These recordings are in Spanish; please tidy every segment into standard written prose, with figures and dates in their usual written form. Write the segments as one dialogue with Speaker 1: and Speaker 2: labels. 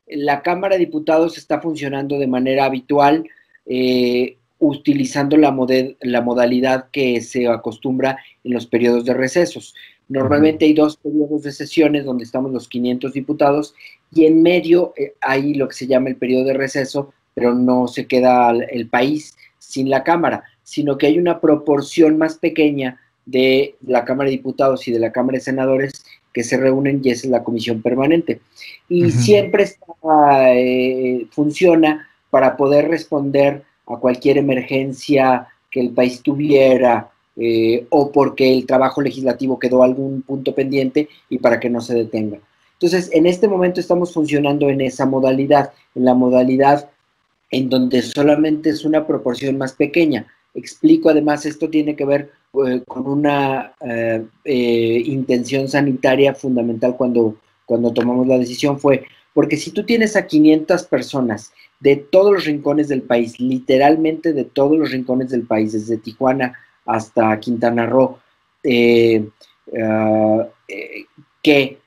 Speaker 1: La Cámara de Diputados está funcionando de manera habitual, utilizando la modalidad que se acostumbra en los periodos de recesos. Normalmente hay 2 periodos de sesiones donde estamos los 500 diputados y en medio hay lo que se llama el periodo de receso, pero no se queda el país sin la Cámara, sino que hay una proporción más pequeña de la Cámara de Diputados y de la Cámara de Senadores que se reúnen y esa es la comisión permanente. Y siempre está, funciona para poder responder a cualquier emergencia que el país tuviera, o porque el trabajo legislativo quedó algún punto pendiente y para que no se detenga. Entonces, en este momento estamos funcionando en esa modalidad, en la modalidad en donde solamente es una proporción más pequeña. Explico, además, esto tiene que ver con una intención sanitaria fundamental cuando tomamos la decisión, fue porque si tú tienes a 500 personas de todos los rincones del país, literalmente de todos los rincones del país, desde Tijuana hasta Quintana Roo, eh, uh, que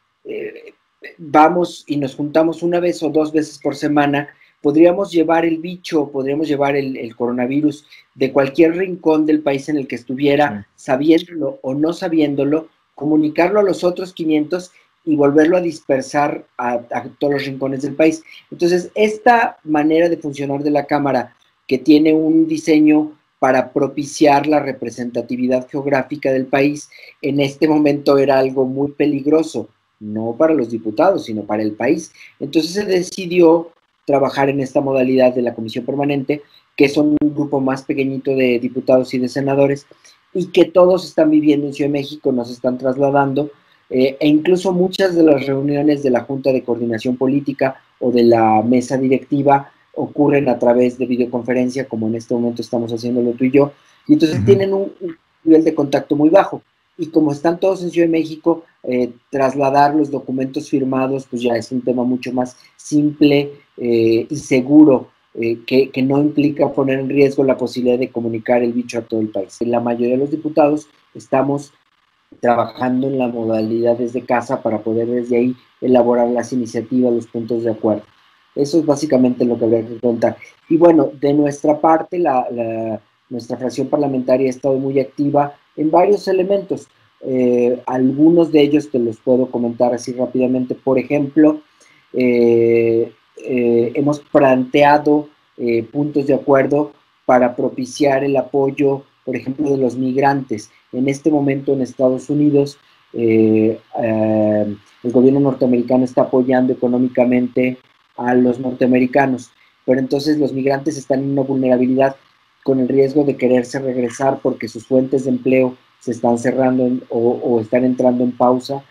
Speaker 1: vamos y nos juntamos una vez o 2 veces por semana, podríamos llevar el bicho, podríamos llevar el coronavirus de cualquier rincón del país en el que estuviera, sabiéndolo o no sabiéndolo, comunicarlo a los otros 500 y volverlo a dispersar a todos los rincones del país. Entonces, esta manera de funcionar de la Cámara, que tiene un diseño para propiciar la representatividad geográfica del país, en este momento era algo muy peligroso, no para los diputados, sino para el país. Entonces se decidió trabajar en esta modalidad de la comisión permanente, que son un grupo más pequeñito de diputados y de senadores, y que todos están viviendo en Ciudad de México, nos están trasladando, e incluso muchas de las reuniones de la Junta de Coordinación Política o de la mesa directiva ocurren a través de videoconferencia, como en este momento estamos haciéndolo tú y yo, y entonces tienen un nivel de contacto muy bajo. Y como están todos en Ciudad de México, trasladar los documentos firmados, pues ya es un tema mucho más simple y seguro, que no implica poner en riesgo la posibilidad de comunicar el bicho a todo el país. La mayoría de los diputados estamos trabajando en la modalidad desde casa para poder desde ahí elaborar las iniciativas, los puntos de acuerdo. Eso es básicamente lo que habría que contar. Y bueno, de nuestra parte, nuestra fracción parlamentaria ha estado muy activa en varios elementos. Algunos de ellos te los puedo comentar así rápidamente. Por ejemplo, hemos planteado puntos de acuerdo para propiciar el apoyo, por ejemplo, de los migrantes. En este momento en Estados Unidos, el gobierno norteamericano está apoyando económicamente a los norteamericanos, pero entonces los migrantes están en una vulnerabilidad con el riesgo de quererse regresar porque sus fuentes de empleo se están cerrando o están entrando en pausa,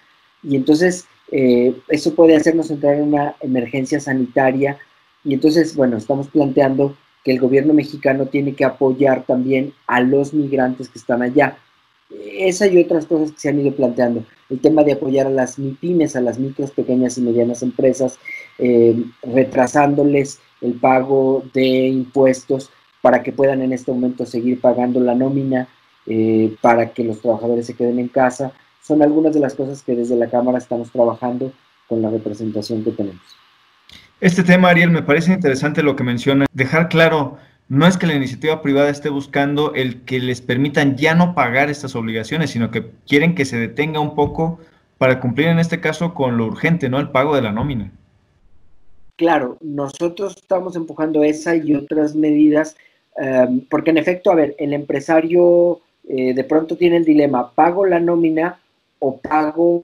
Speaker 1: y entonces eso puede hacernos entrar en una emergencia sanitaria, y entonces, bueno, estamos planteando que el gobierno mexicano tiene que apoyar también a los migrantes que están allá. Esa y otras cosas que se han ido planteando. El tema de apoyar a las MIPIMES, a las micros, pequeñas y medianas empresas, retrasándoles el pago de impuestos para que puedan en este momento seguir pagando la nómina, para que los trabajadores se queden en casa. Son algunas de las cosas que desde la Cámara estamos trabajando con la representación que tenemos.
Speaker 2: Este tema, Ariel, me parece interesante lo que menciona. Dejar claro, no es que la iniciativa privada esté buscando el que les permitan ya no pagar estas obligaciones, sino que quieren que se detenga un poco para cumplir en este caso con lo urgente, ¿no? El pago de la nómina.
Speaker 1: Claro, nosotros estamos empujando esa y otras medidas, porque en efecto, a ver, el empresario de pronto tiene el dilema, ¿pago la nómina o pago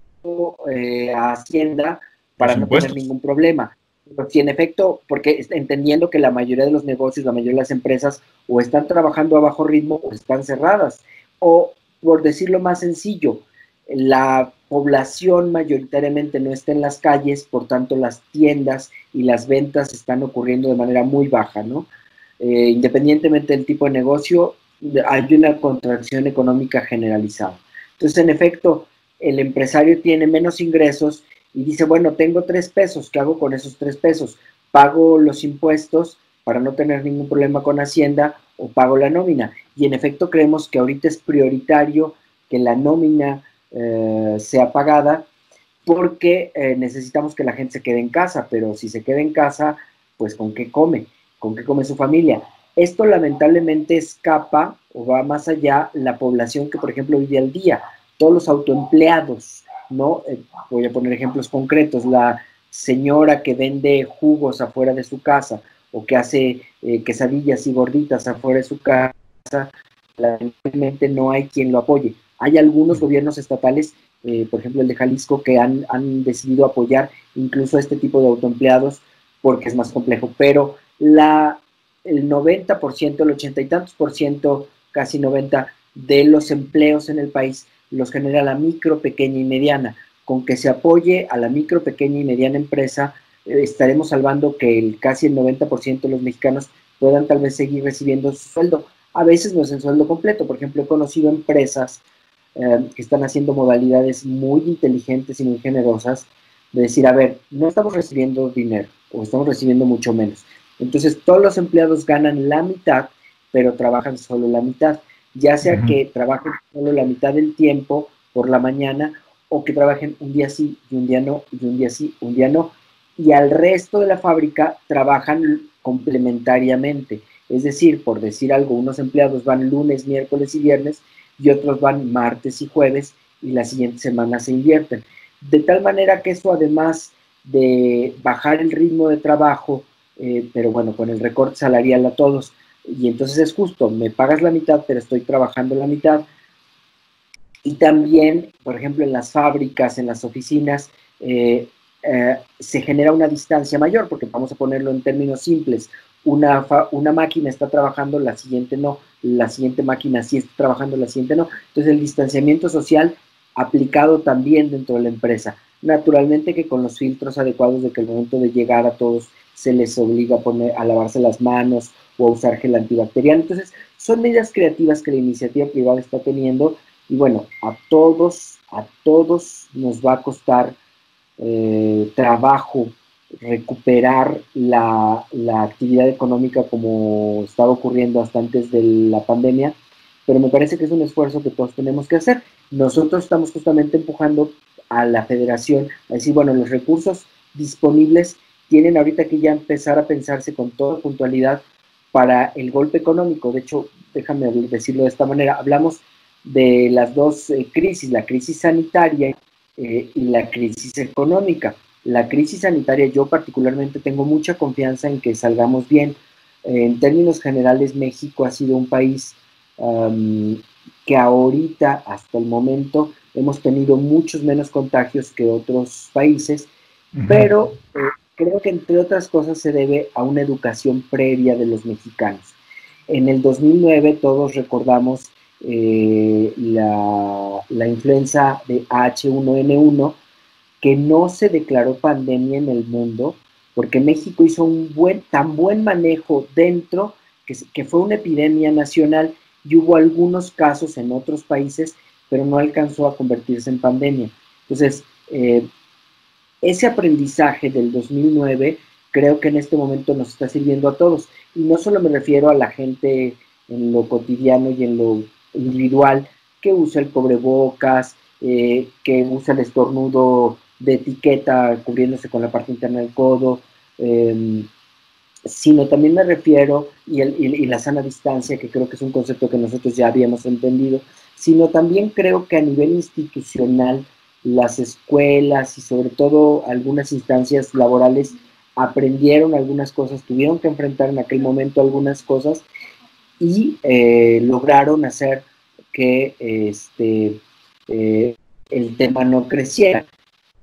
Speaker 1: a Hacienda
Speaker 2: Los
Speaker 1: para no tener
Speaker 2: impuestos.
Speaker 1: ningún problema? Pero si en efecto, porque entendiendo que la mayoría de los negocios, la mayoría de las empresas o están trabajando a bajo ritmo o están cerradas, o por decirlo más sencillo, la población mayoritariamente no está en las calles, por tanto las tiendas y las ventas están ocurriendo de manera muy baja, ¿no? Independientemente del tipo de negocio, hay una contracción económica generalizada. Entonces, en efecto, el empresario tiene menos ingresos y dice, bueno, tengo 3 pesos, ¿qué hago con esos 3 pesos? ¿Pago los impuestos para no tener ningún problema con Hacienda o pago la nómina? Y en efecto creemos que ahorita es prioritario que la nómina sea pagada, porque necesitamos que la gente se quede en casa, pero si se queda en casa, pues ¿con qué come? ¿Con qué come su familia? Esto lamentablemente escapa o va más allá la población que, por ejemplo, vive al día, todos los autoempleados, ¿no? Voy a poner ejemplos concretos, la señora que vende jugos afuera de su casa o que hace quesadillas y gorditas afuera de su casa, lamentablemente no hay quien lo apoye. Hay algunos gobiernos estatales, por ejemplo el de Jalisco, que han decidido apoyar incluso a este tipo de autoempleados porque es más complejo, pero el 90%, el 80 y tantos por ciento, casi 90 de los empleos en el país los genera la micro, pequeña y mediana. Con que se apoye a la micro, pequeña y mediana empresa, estaremos salvando que casi el 90% de los mexicanos puedan tal vez seguir recibiendo su sueldo. A veces no es el sueldo completo. Por ejemplo, he conocido empresas que están haciendo modalidades muy inteligentes y muy generosas de decir, a ver, no estamos recibiendo dinero o estamos recibiendo mucho menos. Entonces, todos los empleados ganan la mitad, pero trabajan solo la mitad. Ya sea que trabajen solo la mitad del tiempo por la mañana o que trabajen un día sí y un día no, y un día sí, un día no. Y al resto de la fábrica trabajan complementariamente. Es decir, por decir algo, unos empleados van lunes, miércoles y viernes y otros van martes y jueves y la siguiente semana se invierten. De tal manera que eso, además de bajar el ritmo de trabajo, pero bueno, con el recorte salarial a todos, y entonces es justo, me pagas la mitad, pero estoy trabajando la mitad. Y también, por ejemplo, en las fábricas, en las oficinas, se genera una distancia mayor, porque vamos a ponerlo en términos simples, una máquina está trabajando, la siguiente no, la siguiente máquina sí está trabajando, la siguiente no. Entonces el distanciamiento social aplicado también dentro de la empresa. Naturalmente que con los filtros adecuados de que el momento de llegar a todos se les obliga a lavarse las manos o a usar gel antibacterial. Entonces son medidas creativas que la iniciativa privada está teniendo y bueno, a todos nos va a costar trabajo recuperar la actividad económica como estaba ocurriendo hasta antes de la pandemia, pero me parece que es un esfuerzo que todos tenemos que hacer. Nosotros estamos justamente empujando a la federación a decir, bueno, los recursos disponibles tienen ahorita que ya empezar a pensarse con toda puntualidad para el golpe económico. De hecho, déjame decirlo de esta manera, hablamos de las dos crisis, la crisis sanitaria y la crisis económica. La crisis sanitaria, yo particularmente tengo mucha confianza en que salgamos bien. En términos generales, México ha sido un país que ahorita, hasta el momento, hemos tenido muchos menos contagios que otros países, pero creo que entre otras cosas se debe a una educación previa de los mexicanos. En el 2009 todos recordamos la influenza de H1N1, que no se declaró pandemia en el mundo, porque México hizo tan buen manejo dentro, que fue una epidemia nacional y hubo algunos casos en otros países, pero no alcanzó a convertirse en pandemia. Entonces, ese aprendizaje del 2009 creo que en este momento nos está sirviendo a todos. Y no solo me refiero a la gente en lo cotidiano y en lo individual que usa el cubrebocas, que usa el estornudo de etiqueta cubriéndose con la parte interna del codo, sino también me refiero, y la sana distancia, que creo que es un concepto que nosotros ya habíamos entendido, sino también creo que a nivel institucional las escuelas y sobre todo algunas instancias laborales aprendieron algunas cosas, tuvieron que enfrentar en aquel momento algunas cosas y lograron hacer que el tema no creciera.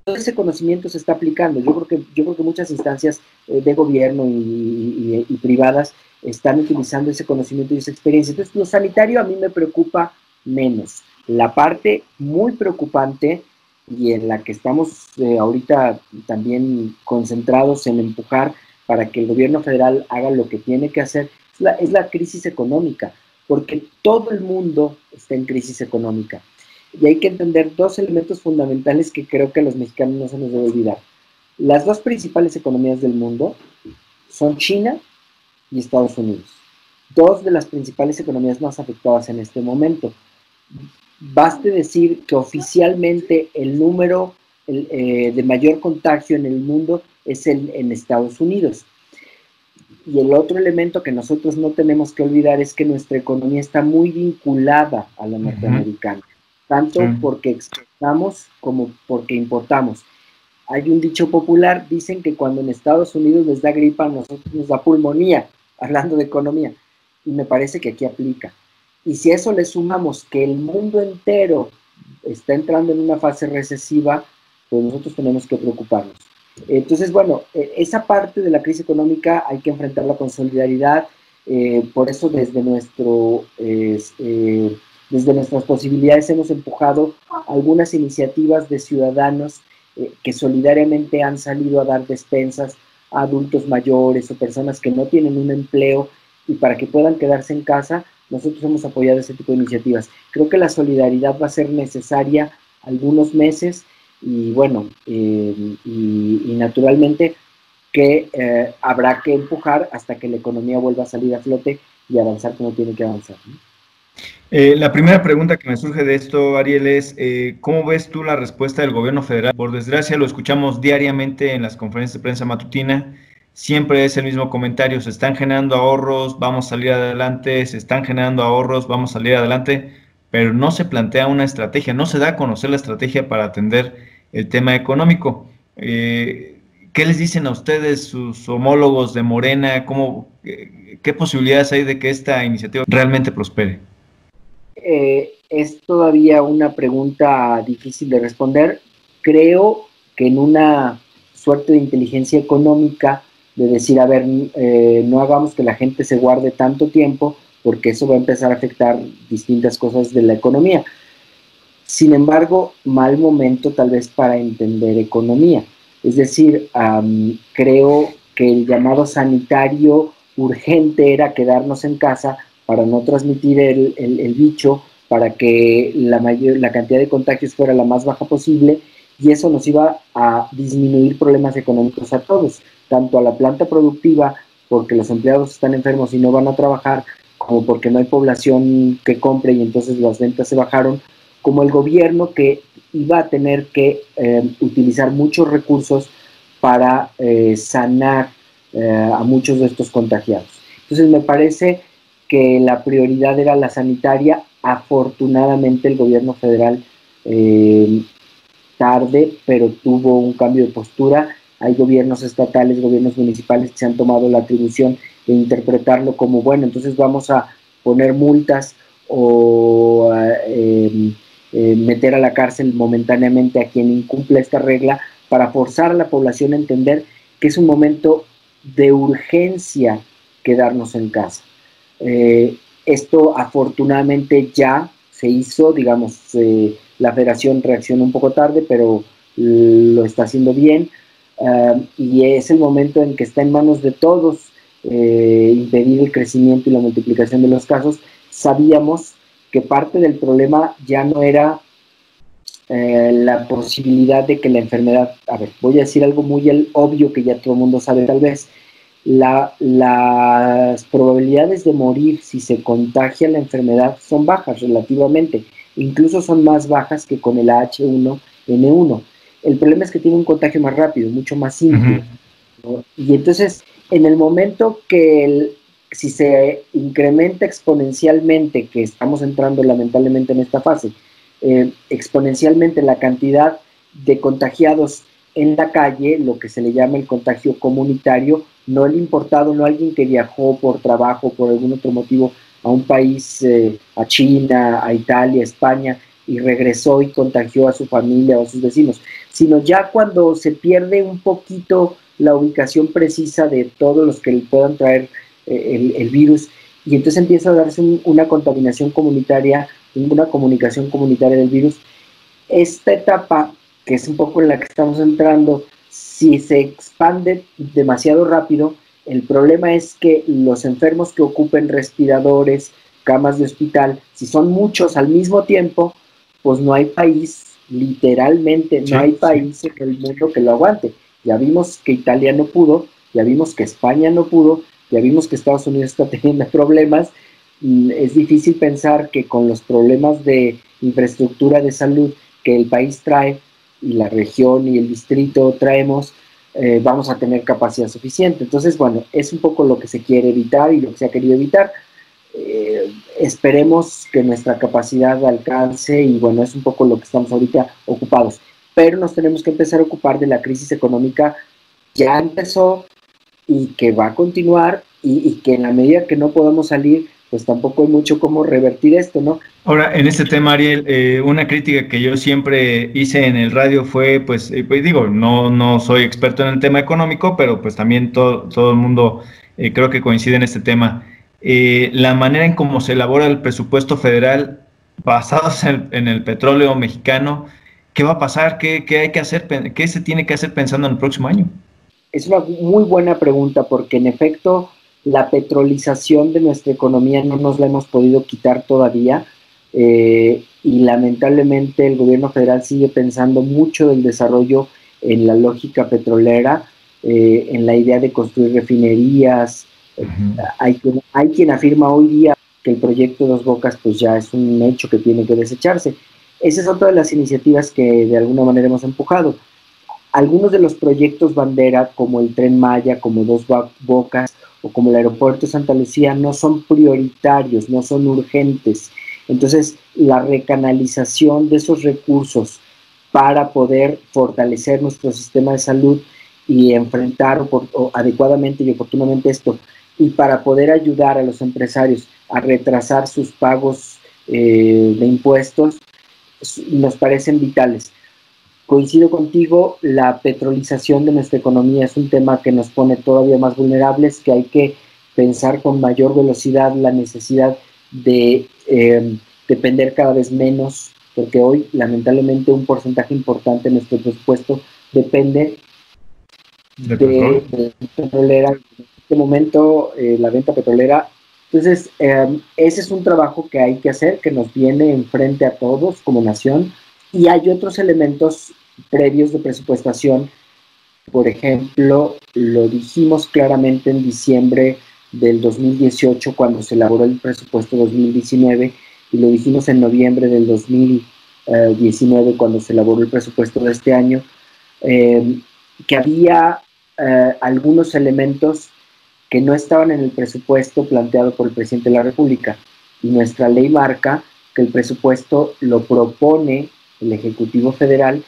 Speaker 1: Todo ese conocimiento se está aplicando. Yo creo que muchas instancias de gobierno y privadas están utilizando ese conocimiento y esa experiencia. Entonces, lo sanitario a mí me preocupa menos. La parte muy preocupante y en la que estamos ahorita también concentrados en empujar para que el gobierno federal haga lo que tiene que hacer es la crisis económica, porque todo el mundo está en crisis económica. Y hay que entender dos elementos fundamentales que creo que a los mexicanos no se nos debe olvidar. Las dos principales economías del mundo son China y Estados Unidos. Dos de las principales economías más afectadas en este momento. Baste decir que oficialmente el número de mayor contagio en el mundo es en Estados Unidos. Y el otro elemento que nosotros no tenemos que olvidar es que nuestra economía está muy vinculada a la norteamericana, tanto porque exportamos como porque importamos. Hay un dicho popular, dicen que cuando en Estados Unidos les da gripa, a nosotros nos da pulmonía, hablando de economía, y me parece que aquí aplica. Y si a eso le sumamos que el mundo entero está entrando en una fase recesiva, pues nosotros tenemos que preocuparnos. Entonces, bueno, esa parte de la crisis económica hay que enfrentarla con solidaridad, por eso desde nuestras posibilidades hemos empujado algunas iniciativas de ciudadanos que solidariamente han salido a dar despensas a adultos mayores o personas que no tienen un empleo, y para que puedan quedarse en casa, nosotros hemos apoyado ese tipo de iniciativas. Creo que la solidaridad va a ser necesaria algunos meses, y bueno, y naturalmente que habrá que empujar hasta que la economía vuelva a salir a flote y avanzar como tiene que avanzar, ¿no?
Speaker 2: La primera pregunta que me surge de esto, Ariel, es ¿cómo ves tú la respuesta del gobierno federal? Por desgracia, lo escuchamos diariamente en las conferencias de prensa matutina, siempre es el mismo comentario: se están generando ahorros, vamos a salir adelante, se están generando ahorros, vamos a salir adelante, pero no se plantea una estrategia, no se da a conocer la estrategia para atender el tema económico. ¿Qué les dicen a ustedes sus homólogos de Morena? ¿Qué posibilidades hay de que esta iniciativa realmente prospere?
Speaker 1: Es todavía una pregunta difícil de responder. Creo que en una suerte de inteligencia económica, de decir, a ver, no hagamos que la gente se guarde tanto tiempo, porque eso va a empezar a afectar distintas cosas de la economía. Sin embargo, mal momento tal vez para entender economía. Es decir, creo que el llamado sanitario urgente era quedarnos en casa para no transmitir el bicho, para que la cantidad de contagios fuera la más baja posible, y eso nos iba a disminuir problemas económicos a todos, tanto a la planta productiva, porque los empleados están enfermos y no van a trabajar, como porque no hay población que compre y entonces las ventas se bajaron, como el gobierno, que iba a tener que utilizar muchos recursos para sanar a muchos de estos contagiados. Entonces me parece que la prioridad era la sanitaria. Afortunadamente el gobierno federal tarde, pero tuvo un cambio de postura. Hay gobiernos estatales, gobiernos municipales que se han tomado la atribución de interpretarlo como, bueno, entonces vamos a poner multas o meter a la cárcel momentáneamente a quien incumpla esta regla, para forzar a la población a entender que es un momento de urgencia quedarnos en casa. Esto afortunadamente ya se hizo, digamos, la federación reaccionó un poco tarde, pero lo está haciendo bien, y es el momento en que está en manos de todos impedir el crecimiento y la multiplicación de los casos. Sabíamos que parte del problema ya no era la posibilidad de que la enfermedad, a ver, voy a decir algo muy obvio que ya todo el mundo sabe tal vez, las probabilidades de morir si se contagia la enfermedad son bajas relativamente, incluso son más bajas que con el H1N1. El problema es que tiene un contagio más rápido, mucho más simple, ¿no? Y entonces, en el momento que si se incrementa exponencialmente, que estamos entrando lamentablemente en esta fase, exponencialmente la cantidad de contagiados en la calle, lo que se le llama el contagio comunitario, no el importado, no alguien que viajó por trabajo, por algún otro motivo a un país, a China, a Italia, a España, y regresó y contagió a su familia o a sus vecinos, sino ya cuando se pierde un poquito la ubicación precisa de todos los que puedan traer el virus, y entonces empieza a darse una contaminación comunitaria, una comunicación comunitaria del virus. Esta etapa, que es un poco en la que estamos entrando, si se expande demasiado rápido, el problema es que los enfermos que ocupen respiradores, camas de hospital, si son muchos al mismo tiempo, pues no hay país, literalmente no hay país en el mundo que lo aguante. Ya vimos que Italia no pudo, ya vimos que España no pudo, ya vimos que Estados Unidos está teniendo problemas. Es difícil pensar que con los problemas de infraestructura de salud que el país trae, y la región y el distrito traemos, vamos a tener capacidad suficiente. Entonces, bueno, es un poco lo que se quiere evitar y lo que se ha querido evitar. Esperemos que nuestra capacidad alcance y bueno, es un poco lo que estamos ahorita ocupados. Pero nos tenemos que empezar a ocupar de la crisis económica, ya empezó y que va a continuar y que en la medida que no podamos salir, pues tampoco hay mucho cómo revertir esto, ¿no?
Speaker 2: Ahora, en este tema, Ariel, una crítica que yo siempre hice en el radio fue, pues digo, no soy experto en el tema económico, pero pues también todo el mundo creo que coincide en este tema. La manera en cómo se elabora el presupuesto federal basado en el petróleo mexicano, ¿qué va a pasar? ¿Qué hay que hacer? ¿Qué se tiene que hacer pensando en el próximo año?
Speaker 1: Es una muy buena pregunta porque en efecto la petrolización de nuestra economía no nos la hemos podido quitar todavía. Y lamentablemente el gobierno federal sigue pensando mucho del desarrollo en la lógica petrolera, en la idea de construir refinerías. Hay quien afirma hoy día que el proyecto Dos Bocas pues ya es un hecho que tiene que desecharse. Esa es otra de las iniciativas que de alguna manera hemos empujado. Algunos de los proyectos bandera, como el Tren Maya, como Dos Bocas o como el Aeropuerto de Santa Lucía, no son prioritarios, no son urgentes. Entonces, la recanalización de esos recursos para poder fortalecer nuestro sistema de salud y enfrentar adecuadamente y oportunamente esto, y para poder ayudar a los empresarios a retrasar sus pagos de impuestos, nos parecen vitales. Coincido contigo, la petrolización de nuestra economía es un tema que nos pone todavía más vulnerables, que hay que pensar con mayor velocidad la necesidad de depender cada vez menos, porque hoy lamentablemente un porcentaje importante de nuestro presupuesto depende de petrolera. En este momento la venta petrolera. Entonces, ese es un trabajo que hay que hacer, que nos viene enfrente a todos como nación. Y hay otros elementos previos de presupuestación. Por ejemplo, lo dijimos claramente en diciembre del 2018 cuando se elaboró el presupuesto 2019 y lo dijimos en noviembre del 2019 cuando se elaboró el presupuesto de este año, que había algunos elementos que no estaban en el presupuesto planteado por el presidente de la República. Y nuestra ley marca que el presupuesto lo propone el Ejecutivo Federal,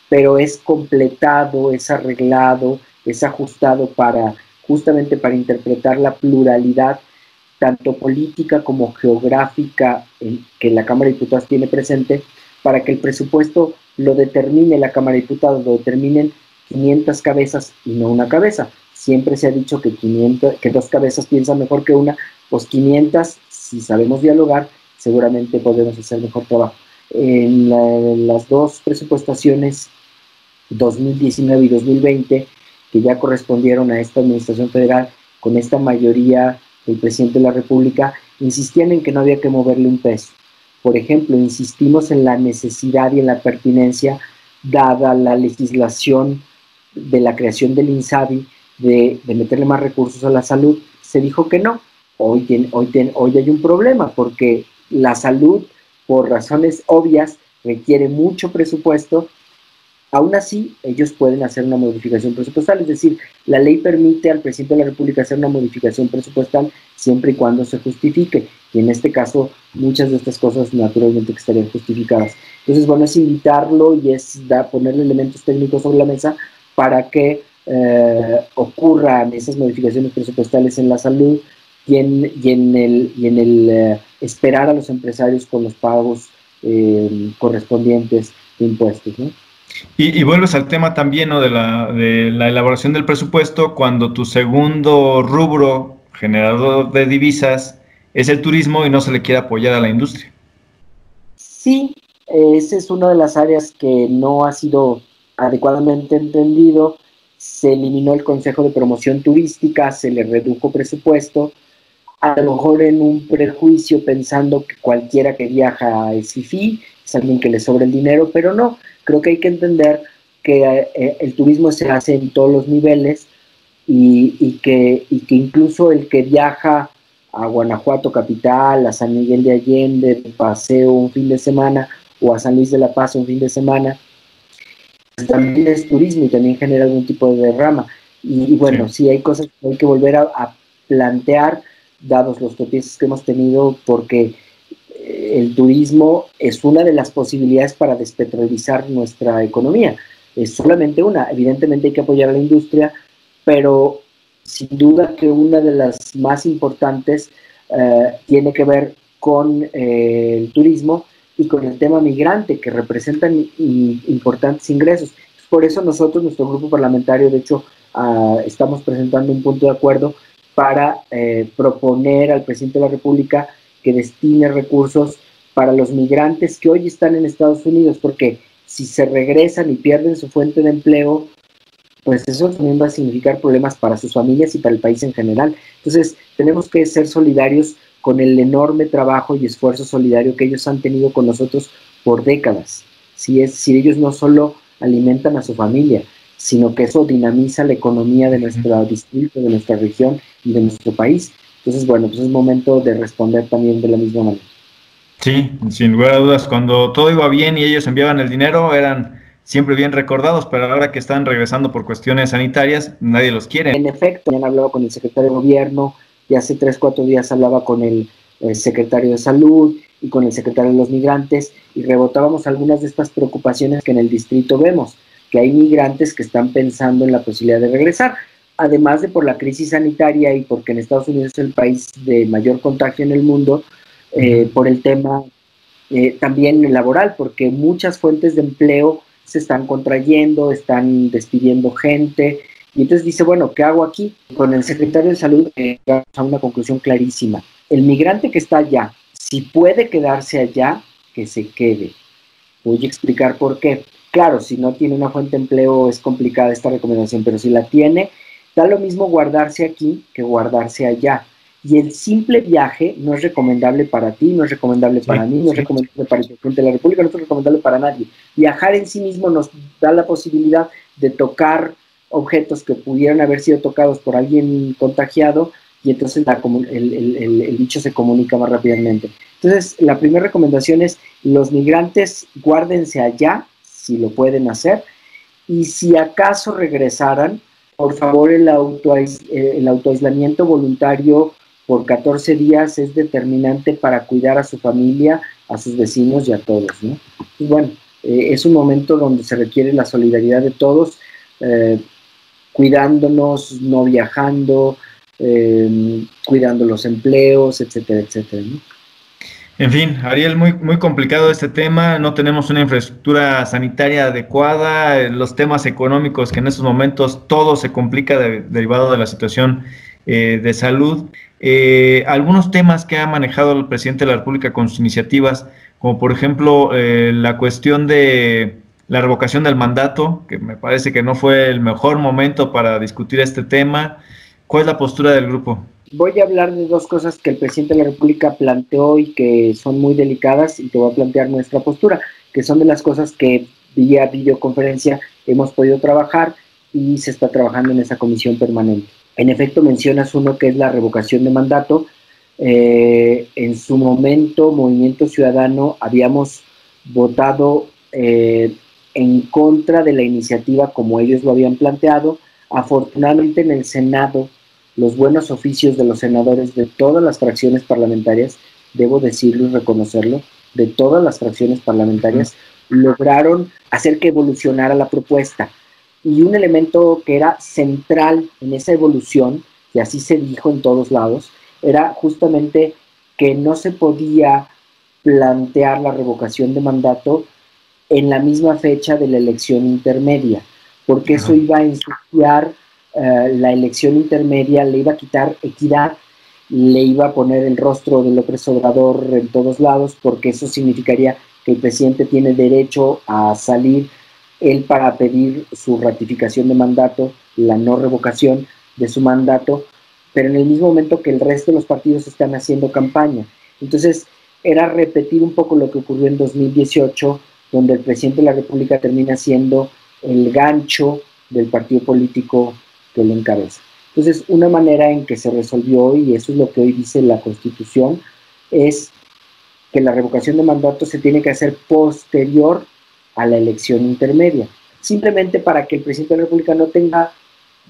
Speaker 1: pero es completado, es arreglado, es ajustado justamente para interpretar la pluralidad, tanto política como geográfica, que la Cámara de Diputados tiene presente, para que el presupuesto lo determine la Cámara de Diputados, lo determinen 500 cabezas y no una cabeza. Siempre se ha dicho que 2 cabezas piensan mejor que una, pues 500, si sabemos dialogar, seguramente podemos hacer mejor trabajo. En las dos presupuestaciones 2019 y 2020, que ya correspondieron a esta administración federal, con esta mayoría del presidente de la República, insistían en que no había que moverle un peso. Por ejemplo, insistimos en la necesidad y en la pertinencia, dada la legislación de la creación del INSABI, de meterle más recursos a la salud. Se dijo que no. Hoy hay un problema, porque la salud, por razones obvias, requiere mucho presupuesto. Aún así, ellos pueden hacer una modificación presupuestal, es decir, la ley permite al presidente de la República hacer una modificación presupuestal siempre y cuando se justifique, y en este caso muchas de estas cosas naturalmente que estarían justificadas. Entonces, bueno, es invitarlo y es ponerle elementos técnicos sobre la mesa para que ocurran esas modificaciones presupuestales en la salud y en el esperar a los empresarios con los pagos correspondientes de impuestos, ¿no?
Speaker 2: Y vuelves al tema también, ¿no?, de la elaboración del presupuesto, cuando tu segundo rubro generador de divisas es el turismo y no se le quiere apoyar a la industria.
Speaker 1: Sí, esa es una de las áreas que no ha sido adecuadamente entendido. Se eliminó el Consejo de Promoción Turística, se le redujo presupuesto, a lo mejor en un prejuicio pensando que cualquiera que viaja es fifí, es alguien que le sobra el dinero, pero no. Creo que hay que entender que el turismo se hace en todos los niveles y que incluso el que viaja a Guanajuato capital, a San Miguel de Allende, paseo un fin de semana, o a San Luis de la Paz un fin de semana, también es turismo y también genera algún tipo de derrama. Y bueno, sí hay cosas que hay que volver a plantear, dados los tropiezos que hemos tenido, porque el turismo es una de las posibilidades para despetrolizar nuestra economía. Es solamente una. Evidentemente hay que apoyar a la industria, pero sin duda que una de las más importantes tiene que ver con el turismo y con el tema migrante, que representan importantes ingresos. Por eso nosotros, nuestro grupo parlamentario, de hecho, estamos presentando un punto de acuerdo para proponer al presidente de la República que destine recursos para los migrantes que hoy están en Estados Unidos, porque si se regresan y pierden su fuente de empleo, pues eso también va a significar problemas para sus familias y para el país en general. Entonces, tenemos que ser solidarios con el enorme trabajo y esfuerzo solidario que ellos han tenido con nosotros por décadas. Si ellos no solo alimentan a su familia, sino que eso dinamiza la economía de nuestro distrito, de nuestra región y de nuestro país. Entonces, bueno, pues es momento de responder también de la misma manera.
Speaker 2: Sí, sin lugar a dudas, cuando todo iba bien y ellos enviaban el dinero, eran siempre bien recordados, pero ahora que están regresando por cuestiones sanitarias, nadie los quiere.
Speaker 1: En efecto, ya hablaba con el secretario de Gobierno, y hace 3-4 días hablaba con el secretario de Salud y con el secretario de los Migrantes, y rebotábamos algunas de estas preocupaciones que en el distrito vemos, que hay migrantes que están pensando en la posibilidad de regresar, además de por la crisis sanitaria y porque en Estados Unidos es el país de mayor contagio en el mundo, por el tema también laboral, porque muchas fuentes de empleo se están contrayendo, están despidiendo gente, y entonces dice, bueno, ¿qué hago aquí? Con el secretario de Salud llegamos a una conclusión clarísima. El migrante que está allá, si puede quedarse allá, que se quede. Voy a explicar por qué. Claro, si no tiene una fuente de empleo es complicada esta recomendación, pero si la tiene, da lo mismo guardarse aquí que guardarse allá. Y el simple viaje no es recomendable para ti, no es recomendable para mí, no es recomendable para el presidente de la República, no es recomendable para nadie. Viajar en sí mismo nos da la posibilidad de tocar objetos que pudieran haber sido tocados por alguien contagiado, y entonces el bicho se comunica más rápidamente. Entonces, la primera recomendación es: los migrantes guárdense allá, si lo pueden hacer, y si acaso regresaran, por favor, el autoaislamiento voluntario por 14 días es determinante para cuidar a su familia, a sus vecinos y a todos, ¿no? Y bueno, es un momento donde se requiere la solidaridad de todos, cuidándonos, no viajando, cuidando los empleos, etcétera, etcétera, ¿no?
Speaker 2: En fin, Ariel, muy complicado este tema, no tenemos una infraestructura sanitaria adecuada, los temas económicos que en estos momentos todo se complica derivado de la situación de salud. Algunos temas que ha manejado el presidente de la República con sus iniciativas, como por ejemplo la cuestión de la revocación del mandato, que me parece que no fue el mejor momento para discutir este tema. ¿Cuál es la postura del grupo?
Speaker 1: Voy a hablar de dos cosas que el presidente de la República planteó y que son muy delicadas, y te voy a plantear nuestra postura, que son de las cosas que vía videoconferencia hemos podido trabajar y se está trabajando en esa comisión permanente. En efecto, mencionas uno que es la revocación de mandato. En su momento, Movimiento Ciudadano, habíamos votado en contra de la iniciativa como ellos lo habían planteado. Afortunadamente, en el Senado, los buenos oficios de los senadores de todas las fracciones parlamentarias, debo decirlo y reconocerlo, de todas las fracciones parlamentarias, lograron hacer que evolucionara la propuesta. Y un elemento que era central en esa evolución, y así se dijo en todos lados, era justamente que no se podía plantear la revocación de mandato en la misma fecha de la elección intermedia, porque eso iba a ensuciar la elección intermedia, le iba a quitar equidad, le iba a poner el rostro de López Obrador en todos lados, porque eso significaría que el presidente tiene derecho a salir él para pedir su ratificación de mandato, la no revocación de su mandato, pero en el mismo momento que el resto de los partidos están haciendo campaña. Entonces, era repetir un poco lo que ocurrió en 2018, donde el presidente de la República termina siendo el gancho del partido político que lo encabeza. Entonces, una manera en que se resolvió, y eso es lo que hoy dice la Constitución, es que la revocación de mandato se tiene que hacer posterior a la elección intermedia. simplemente para que el presidente de la República no tenga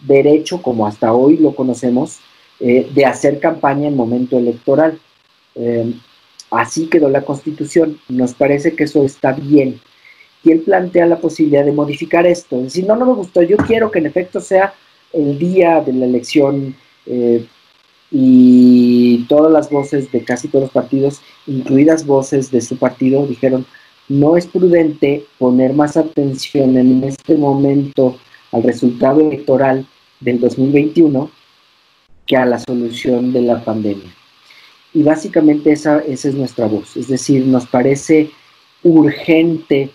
Speaker 1: derecho, como hasta hoy lo conocemos, de hacer campaña en momento electoral. Así quedó la Constitución. Nos parece que eso está bien. Y él plantea la posibilidad de modificar esto. Es decir, no me gustó, yo quiero que en efecto sea el día de la elección, y todas las voces de casi todos los partidos, incluidas voces de su partido, dijeron, no es prudente poner más atención en este momento al resultado electoral del 2021 que a la solución de la pandemia. Y básicamente esa es nuestra voz, es decir, nos parece urgente,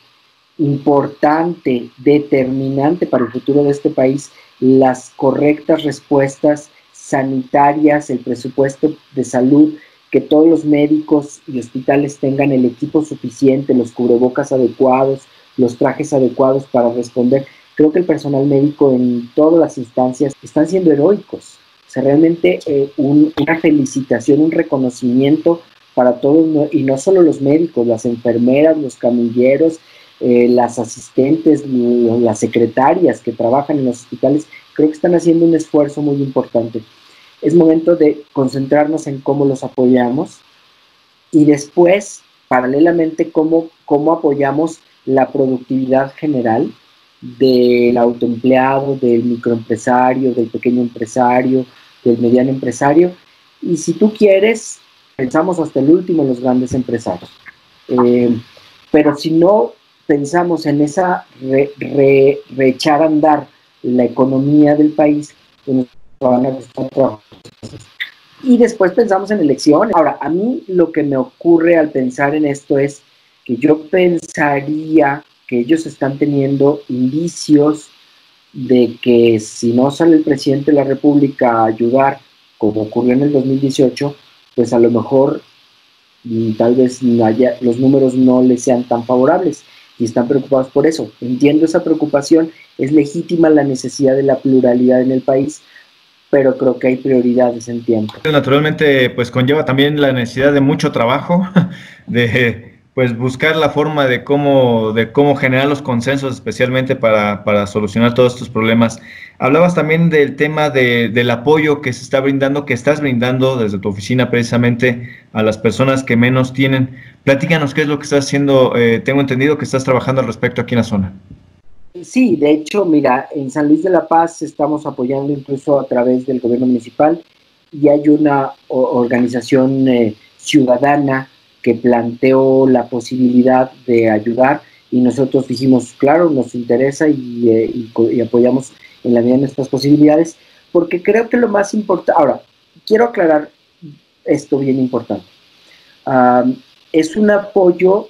Speaker 1: importante, determinante para el futuro de este país las correctas respuestas sanitarias, el presupuesto de salud, que todos los médicos y hospitales tengan el equipo suficiente, los cubrebocas adecuados, los trajes adecuados para responder. Creo que el personal médico en todas las instancias están siendo heroicos. O sea, realmente una felicitación, un reconocimiento para todos, y no solo los médicos, las enfermeras, los camilleros, las asistentes, las secretarias que trabajan en los hospitales, creo que están haciendo un esfuerzo muy importante. Es momento de concentrarnos en cómo los apoyamos y después, paralelamente, cómo apoyamos la productividad general del autoempleado, del microempresario, del pequeño empresario, del mediano empresario. Y si tú quieres, pensamos hasta el último en los grandes empresarios. Pero si no pensamos en esa echar a andar la economía del país, pues nos van a costar trabajo. Y después pensamos en elecciones. Ahora, a mí lo que me ocurre al pensar en esto es que yo pensaría que ellos están teniendo indicios de que si no sale el presidente de la República a ayudar, como ocurrió en el 2018, pues a lo mejor tal vez los números no les sean tan favorables y están preocupados por eso. Entiendo esa preocupación, es legítima la necesidad de la pluralidad en el país, pero creo que hay prioridades en tiempo.
Speaker 2: Naturalmente, pues conlleva también la necesidad de mucho trabajo, de pues buscar la forma de cómo generar los consensos, especialmente para solucionar todos estos problemas. Hablabas también del tema del apoyo que se está brindando, que estás brindando desde tu oficina precisamente a las personas que menos tienen. Platícanos qué es lo que estás haciendo. Tengo entendido que estás trabajando al respecto aquí en la zona.
Speaker 1: Sí, de hecho, mira, en San Luis de la Paz estamos apoyando incluso a través del gobierno municipal, y hay una organización ciudadana que planteó la posibilidad de ayudar, y nosotros dijimos, claro, nos interesa y apoyamos en la medida de nuestras posibilidades, porque creo que lo más importante, ahora, quiero aclarar esto bien importante, es un apoyo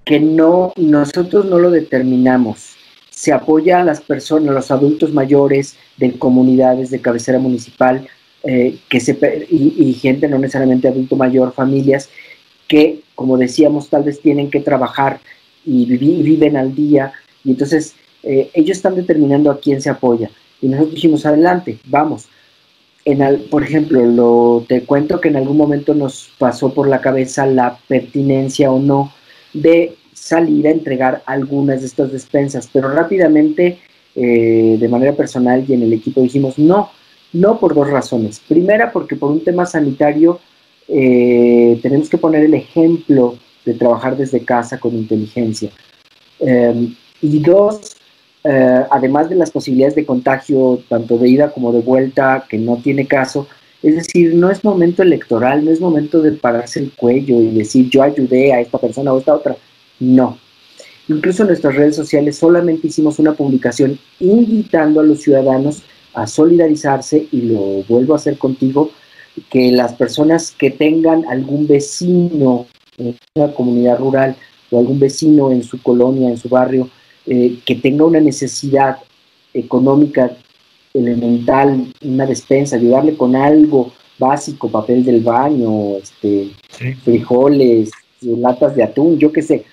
Speaker 1: que nosotros no lo determinamos. Se apoya a las personas, a los adultos mayores de comunidades de cabecera municipal, y gente no necesariamente adulto mayor, familias que, como decíamos, tal vez tienen que trabajar y viven al día, y entonces ellos están determinando a quién se apoya. Y nosotros dijimos, adelante, vamos. Por ejemplo, te cuento que en algún momento nos pasó por la cabeza la pertinencia o no de salir a entregar algunas de estas despensas, pero rápidamente, de manera personal y en el equipo, dijimos no por dos razones. Primera, porque por un tema sanitario tenemos que poner el ejemplo de trabajar desde casa con inteligencia. Y dos, además de las posibilidades de contagio, tanto de ida como de vuelta, que no tiene caso, es decir, no es momento electoral, no es momento de pararse el cuello y decir yo ayudé a esta persona o a esta otra. No. Incluso en nuestras redes sociales solamente hicimos una publicación invitando a los ciudadanos a solidarizarse, y lo vuelvo a hacer contigo, que las personas que tengan algún vecino en una comunidad rural o algún vecino en su colonia, en su barrio, que tenga una necesidad económica elemental, una despensa, ayudarle con algo básico, papel del baño, frijoles, latas de atún, yo qué sé,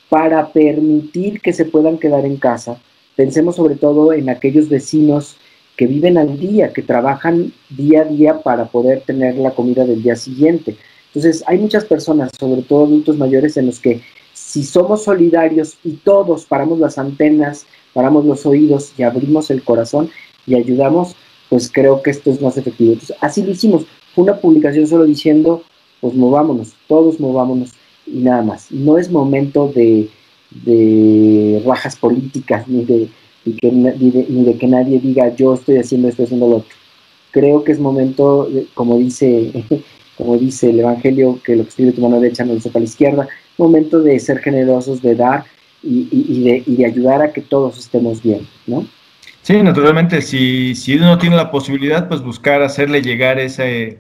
Speaker 1: para permitir que se puedan quedar en casa. Pensemos sobre todo en aquellos vecinos que viven al día, que trabajan día a día para poder tener la comida del día siguiente. Entonces, hay muchas personas, sobre todo adultos mayores, en los que si somos solidarios y todos paramos las antenas paramos los oídos y abrimos el corazón y ayudamos, pues creo que esto es más efectivo. Entonces, así lo hicimos. Fue una publicación solo diciendo, pues movámonos, todos movámonos y nada más. No es momento de rajas políticas, ni de que nadie diga yo estoy haciendo esto, haciendo lo otro. Creo que es momento, como dice el Evangelio, que lo que escribe tu mano derecha no lo sepa la izquierda, momento de ser generosos, de dar y de ayudar a que todos estemos bien, ¿no?
Speaker 2: Sí, naturalmente, si uno tiene la posibilidad, pues buscar hacerle llegar ese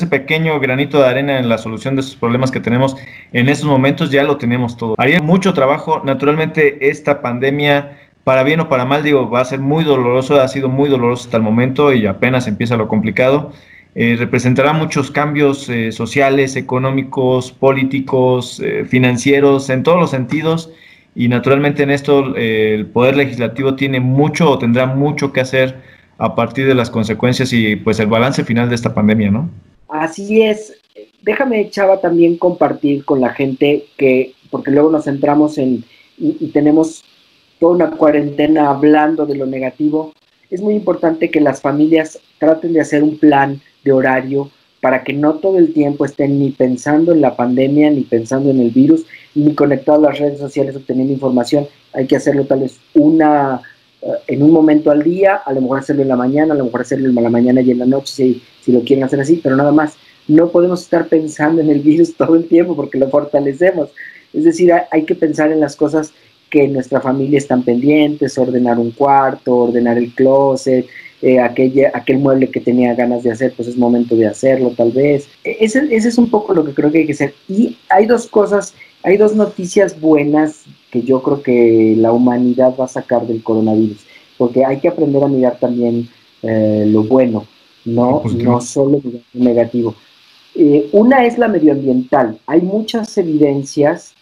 Speaker 2: pequeño granito de arena en la solución de esos problemas que tenemos en esos momentos, ya lo tenemos todo. Haría mucho trabajo, naturalmente esta pandemia, para bien o para mal, digo, va a ser muy doloroso, ha sido muy doloroso hasta el momento y apenas empieza lo complicado. Representará muchos cambios sociales, económicos, políticos, financieros, en todos los sentidos. Y naturalmente en esto el Poder Legislativo tiene mucho o tendrá mucho que hacer a partir de las consecuencias y pues el balance final de esta pandemia, ¿no?
Speaker 1: Así es. Déjame, Chava, también compartir con la gente porque luego nos centramos y tenemos toda una cuarentena hablando de lo negativo. Es muy importante que las familias traten de hacer un plan de horario para que no todo el tiempo estén ni pensando en la pandemia, ni pensando en el virus, ni conectados a las redes sociales obteniendo información. Hay que hacerlo tal vez en un momento al día, a lo mejor hacerlo en la mañana, a lo mejor hacerlo en la mañana y en la noche si lo quieren hacer así, pero nada más. No podemos estar pensando en el virus todo el tiempo porque lo fortalecemos. Es decir, hay que pensar en las cosas que en nuestra familia están pendientes, ordenar un cuarto, ordenar el closet, aquel mueble que tenía ganas de hacer, pues es momento de hacerlo tal vez. Ese es un poco lo que creo que hay que hacer. Y hay dos noticias buenas que yo creo que la humanidad va a sacar del coronavirus, porque hay que aprender a mirar también lo bueno, no solo lo negativo. Una es la medioambiental. Hay muchas evidencias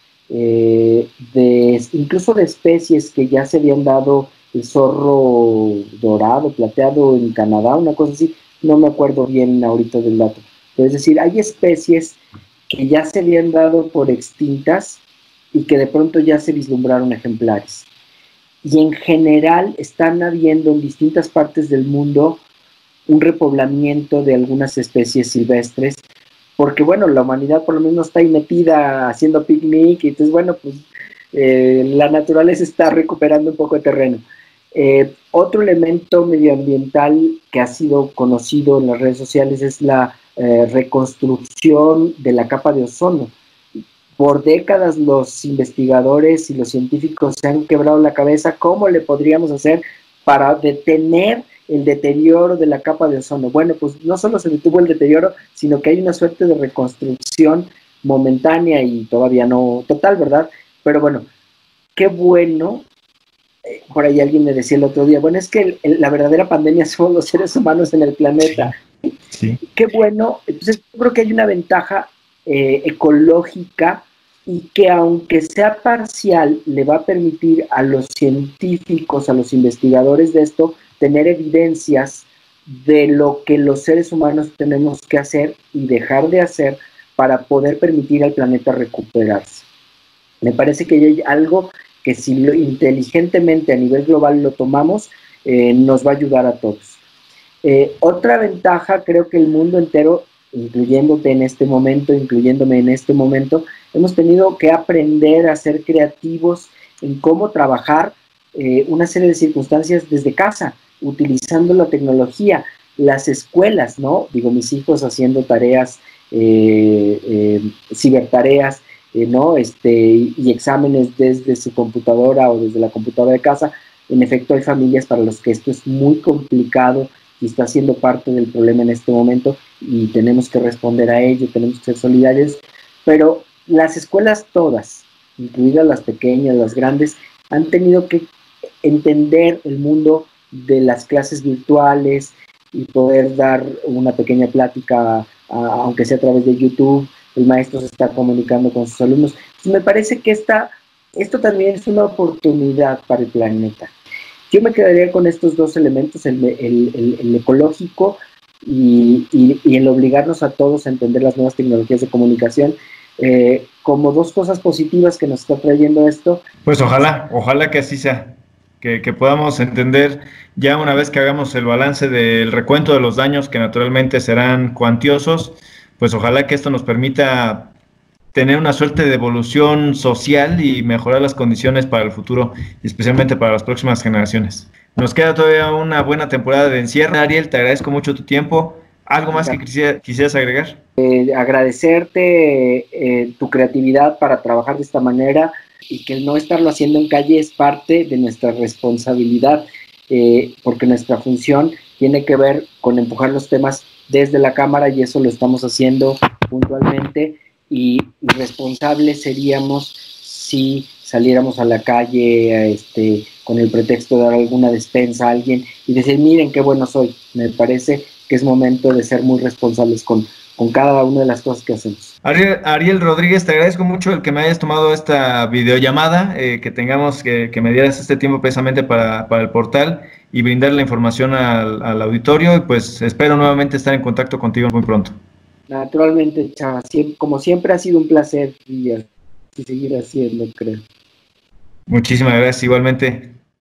Speaker 1: incluso de especies que ya se habían dado, el zorro dorado, plateado en Canadá, una cosa así, no me acuerdo bien ahorita del dato. Pero es decir, hay especies que ya se habían dado por extintas y que de pronto ya se vislumbraron ejemplares. Y en general están habiendo en distintas partes del mundo un repoblamiento de algunas especies silvestres, porque bueno, la humanidad por lo menos está ahí metida haciendo picnic, y entonces bueno, pues la naturaleza está recuperando un poco de terreno. Otro elemento medioambiental que ha sido conocido en las redes sociales es la reconstrucción de la capa de ozono. Por décadas los investigadores y los científicos se han quebrado la cabeza cómo le podríamos hacer para detener el deterioro de la capa de ozono. Bueno, pues no solo se detuvo el deterioro, sino que hay una suerte de reconstrucción momentánea y todavía no total, ¿verdad? Pero bueno, qué bueno. Por ahí alguien me decía el otro día, bueno, es que la verdadera pandemia somos los seres humanos en el planeta.
Speaker 2: Sí.
Speaker 1: Qué bueno. Entonces yo creo que hay una ventaja ecológica y que aunque sea parcial, le va a permitir a los científicos, a los investigadores de esto, tener evidencias de lo que los seres humanos tenemos que hacer y dejar de hacer para poder permitir al planeta recuperarse. Me parece que hay algo que si inteligentemente a nivel global lo tomamos, nos va a ayudar a todos. Otra ventaja, creo que el mundo entero, incluyéndote en este momento, incluyéndome en este momento, hemos tenido que aprender a ser creativos en cómo trabajar una serie de circunstancias desde casa, utilizando la tecnología, las escuelas, ¿no? Digo, mis hijos haciendo tareas, cibertareas, ¿no? Y exámenes desde su computadora o desde la computadora de casa. En efecto, hay familias para las que esto es muy complicado y está siendo parte del problema en este momento y tenemos que responder a ello, tenemos que ser solidarios, pero las escuelas todas, incluidas las pequeñas, las grandes, han tenido que entender el mundo de las clases virtuales y poder dar una pequeña plática, aunque sea a través de YouTube. El maestro se está comunicando con sus alumnos. Entonces, me parece que esto también es una oportunidad para el planeta. Yo me quedaría con estos dos elementos, el ecológico y el obligarnos a todos a entender las nuevas tecnologías de comunicación como dos cosas positivas que nos está trayendo esto.
Speaker 2: Pues ojalá que así sea. que podamos entender ya una vez que hagamos el balance del recuento de los daños, que naturalmente serán cuantiosos, pues ojalá que esto nos permita tener una suerte de evolución social y mejorar las condiciones para el futuro, y especialmente para las próximas generaciones. Nos queda todavía una buena temporada de encierro. Ariel, te agradezco mucho tu tiempo. ¿Algo más que quisieras agregar?
Speaker 1: Agradecerte tu creatividad para trabajar de esta manera, y que el no estarlo haciendo en calle es parte de nuestra responsabilidad, porque nuestra función tiene que ver con empujar los temas desde la cámara, y eso lo estamos haciendo puntualmente, y responsables seríamos si saliéramos a la calle con el pretexto de dar alguna despensa a alguien y decir, miren qué bueno soy. Me parece que es momento de ser muy responsables con cada una de las cosas que hacemos.
Speaker 2: Ariel Rodríguez, te agradezco mucho el que me hayas tomado esta videollamada, que me dieras este tiempo precisamente para el portal y brindar la información al auditorio, y pues espero nuevamente estar en contacto contigo muy pronto.
Speaker 1: Naturalmente, Chava, como siempre ha sido un placer, y así seguir haciendo, creo.
Speaker 2: Muchísimas gracias, igualmente.